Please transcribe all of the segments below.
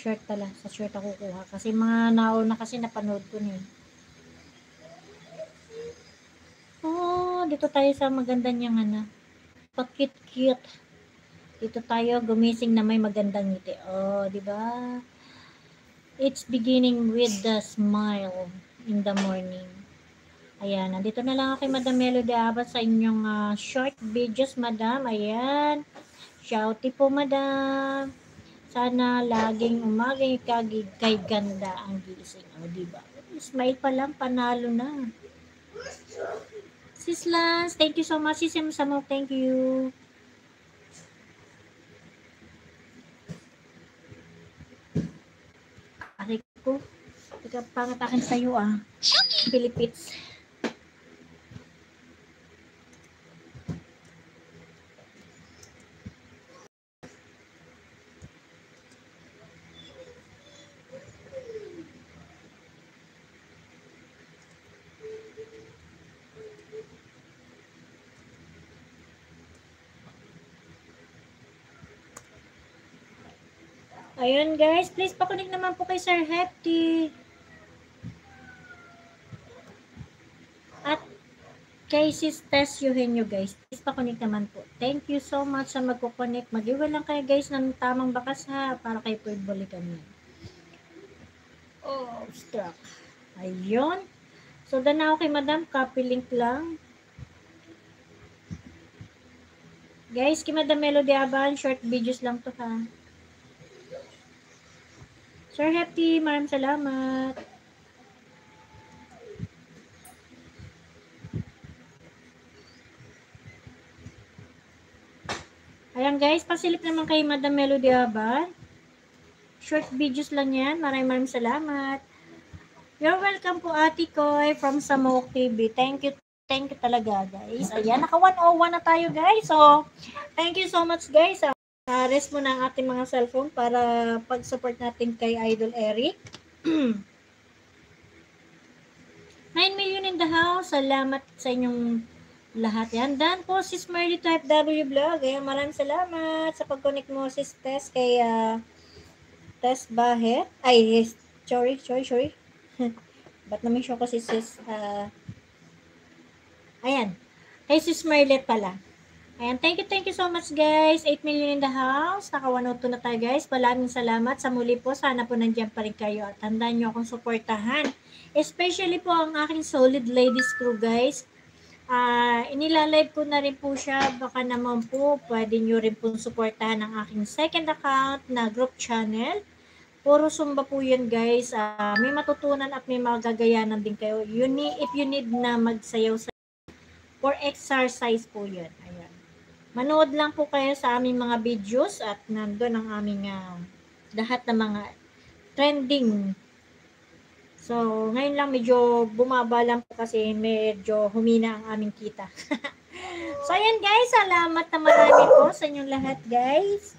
shirt pala. Sa shirt ako kukuha. Kasi mga nauna kasi napanood ko niyo. Oh, dito tayo sa maganda niyang ano. Pa-cute-cute. Dito tayo gumising na may magandang ngiti. Oh, di ba? It's beginning with the smile in the morning. Ayan, nandito na lang ako kay Madam Melody Abat sa inyong short videos, Madam. Ayan. Shouty po, Madam. Sana laging umagay kay ganda ang gising. O, diba? Smile pa lang, panalo na. Sis Lance, thank you so much. Sis Samok, thank you. Aray ko. Teka, pangat akin sa'yo Philippines. Ayun guys, please pakunik naman po kay Sir Hefty. At kay Sis Tess Eugenio guys, please pakunik naman po. Thank you so much sa magkukunik. Mag-iwan lang kayo guys ng tamang bakas para kay Pwede balikan niya. Oh, struck. Ayun. So, dyan na ako kay Madam. Copy link lang. Guys, kay Madam Melody Aban, short videos lang to ha. Sir Hefty, maraming salamat. Ayan guys, pasilip naman kay Madam Melody Aban. Short videos lang yan. Maraming salamat. You're welcome po Ate Koy from Samok TV. Thank you talaga guys. Ayan, naka 101 na tayo guys. So, thank you so much guys. Rest mo na ang ating mga cellphone para pag-support natin kay Idol Eric. 9 million in the house. Salamat sa inyong lahat. Yan. Dan po si Smiley Type W Vlog. Ayan, maraming salamat sa pag-connect mo sis Tess kay Tess Bahet. Ay, sorry. Ba't naman siya ko si sis ayan. Kay sis Smiley pala. Ayan, thank you so much guys. 8 million in the house. Naka 102 na tayo guys. Maraming salamat. Sa muli po, sana po nandiyan pa rin kayo. At tandaan nyo akong suportahan. Especially po ang aking Solid Ladies Crew guys. Inilalive ko na rin po siya. Baka naman po, pwede nyo rin po suportahan ang aking second account na group channel. Puro Zumba po yun guys. May matutunan at may magagayanan din kayo. If you need na magsayaw for exercise po yun. Ayan. Manood lang po kayo sa aming mga videos at nandun ang aming lahat ng mga trending. So, ngayon lang medyo bumaba lang po kasi medyo humina ang aming kita. So, ayan guys. Salamat na marami po sa inyong lahat guys.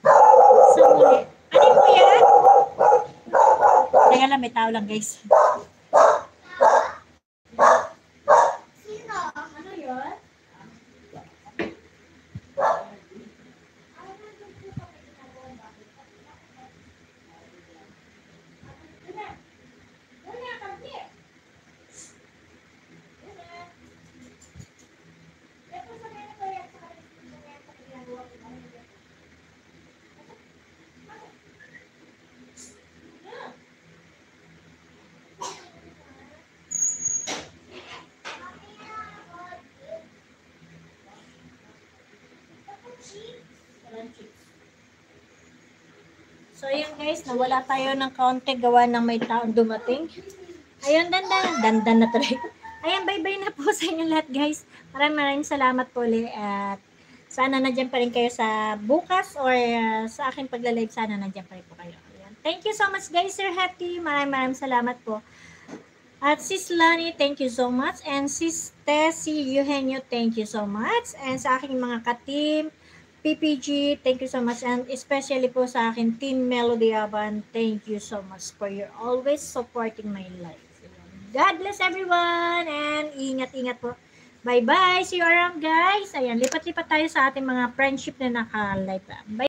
So, muli. Ano po yan? Teka lang, may tao lang guys. Sino? Ano yun? So, ayun guys, nawala tayo ng kaunti gawa ng may taong dumating. Ayun, dandan na tuloy. Ayan, bye-bye na po sa inyo lahat guys. Maraming salamat po ulit at sana nandiyan pa rin kayo sa bukas or sa aking pagla-live. Sana nandiyan pa rin po kayo. Ayan. Thank you so much guys, Sir Happy. Maraming salamat po. At Sis Lani, thank you so much. And Sis Tessie Eugenio, thank you so much. And sa aking mga ka-team, PPG, thank you so much. And especially po sa akin, Team Melody Aban, thank you so much for your always supporting my life. God bless everyone and ingat-ingat po. Bye-bye. See you around guys. Ayan, lipat-lipat tayo sa ating mga friendship na naka-live. Bye.